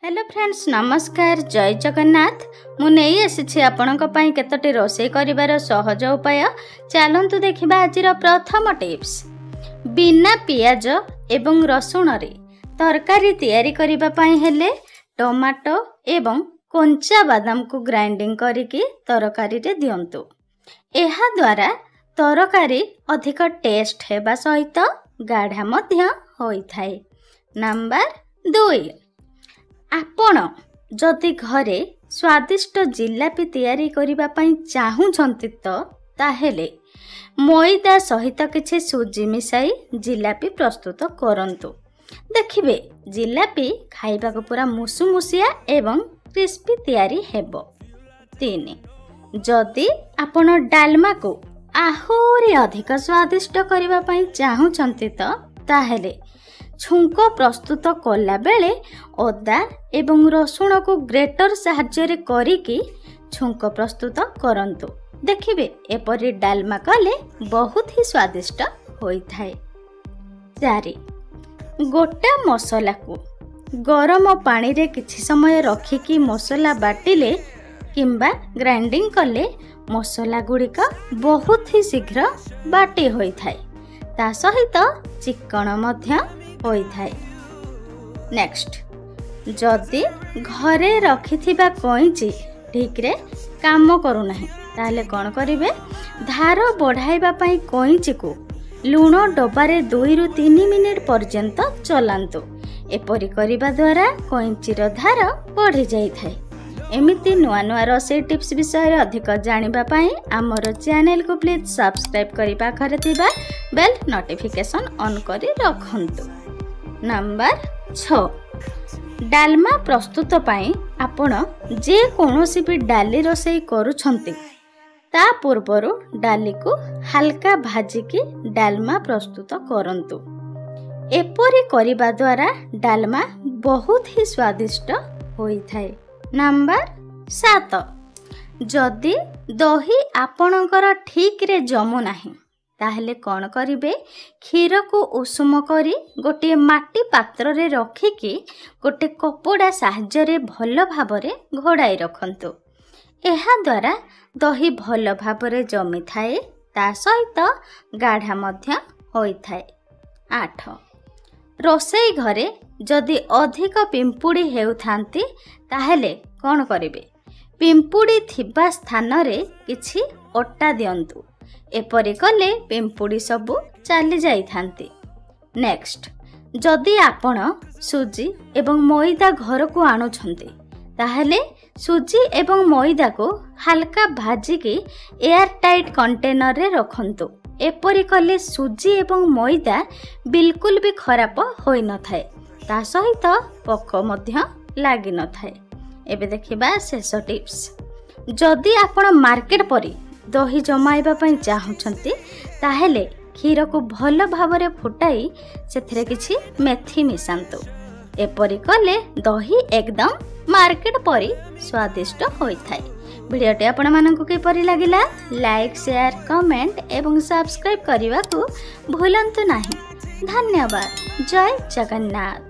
Hello friends नमस्कार जय जगन्नाथ मु नहीं आसी आपणक केतोटी रोषे करिवार सहज उपाय चलतु देखिबा आजिर प्रथम टिप्स। बिना पियाज एवं रसुण रे तरकारी तैयारी करिबा पई हेले टमाटो एवं कंचा बादाम को ग्राइंडिंग करिकी तरकारी रे दियंतु। एहा द्वारा तरकारी अधिक टेस्ट हेबा सहित गाढ़ा मध्य होई थाए। नंबर 2, आपण जदि घरे स्वादिष्ट जिलापी तैयारी करिबा पई चाहुछंती तो ताहेले मैदा सहित किछि सुजी मिसाई जिलापी प्रस्तुत करंतु। देखिबे जिलापी खाइबा को पूरा मुसुमुसिया एवं क्रिस्पी तैयारी हेबो। 3, जदि आपण डालमा को आहुरी अधिक स्वादिष्ट करिबा पई चाहुछंती तो ताहेले छुंको प्रस्तुत कला बेले अदा एवं रसुण को ग्रेटर साहाय्य करिकी छुंको प्रस्तुत करंतु। देखिबे एपरि डालमा कले बहुत ही स्वादिष्ट होई थाए। 4, गोटा मसला को गरम पानी रे किछि समय रखिकी मसला बाटिले किंबा ग्राइंडिंग कले मसला गुड़िक बहुत ही शीघ्र बाटी होई थाए, ता सहित चिकन मध्य होई थाए। नेक्स्ट, जदि घरे रखिथिबा कइंची ठीक रे काम करू नाही ताले कोन करिवे, धार बढ़ाइबा पई कइंची को लूण डबारे 2 रु 3 मिनिट पर्यंत चलांतु। एपरि करिबा द्वारा कइंचीर धार बढ़ी जाई थाए। एमिति नुआ नुआ रोषेई टिप्स विषय अधिक जानिबा पई हमर चैनल को प्लीज सब्सक्राइब करि पाखरे थिबा बेल नोटिफिकेशन ऑन करि रखंतु। नंबर 6, डालमा प्रस्तुत पाई आपण जे कोनोसी भी डाली रोषेई करूछंती ता पूर्वरु डाली को हल्का भाजी की डालमा प्रस्तुत करंतु। एपरि करिबा द्वारा डालमा बहुत ही स्वादिष्ट होई थाए। नंबर 7, जदि दही आपणकर ठीक रे जमु नाही ताहले कौन करिवे, क्षीर को उषुम करी गोटे माटी पात्र रे रखिकी गोटे कपड़ा साहाय्य रे भल भाबरे घोड़ाई रखंतु। एहा द्वारा दही भल भाबरे जमी थाए, ता सहित गाढ़ा मध्य होई थाए। 8, रोषेई घरे जदि अधिक पिंपुड़ी हेउथांती ताहेले कौन करिवे, पिंपुड़ी थिबा स्थान रे किछि अट्टा दियंतु। एपरि कले पिंपुड़ी सबु चली जाई थांती। नेक्स्ट, जदि आपण सुजी एवं मैदा घर को आणुछंती ताहेले सुजी एवं मैदा को हल्का भाजी की एयर टाइट कंटेनर रे रखंतु। एपरि कले सुजी एवं मैदा बिल्कुल भी खराब होई न थाए, ता सहित पक मध्य लागी न थाए। एबे देखिबा शेष टिप्स। जदि आपण मार्केट परी दही जमाइबा पई चाहुछंती ताहेले क्षीर को भल भावरे फुटाई सेथिरे किछि मेथी मिसांतु। एपरि कले दही एकदम मार्केट परी स्वादिष्ट होई थाए। वीडियोटी आपण मानकु किपरि लागिला लाइक शेयर कमेंट एवं सब्सक्राइब करने को भूलंतु नहीं। धन्यवाद। जय जगन्नाथ।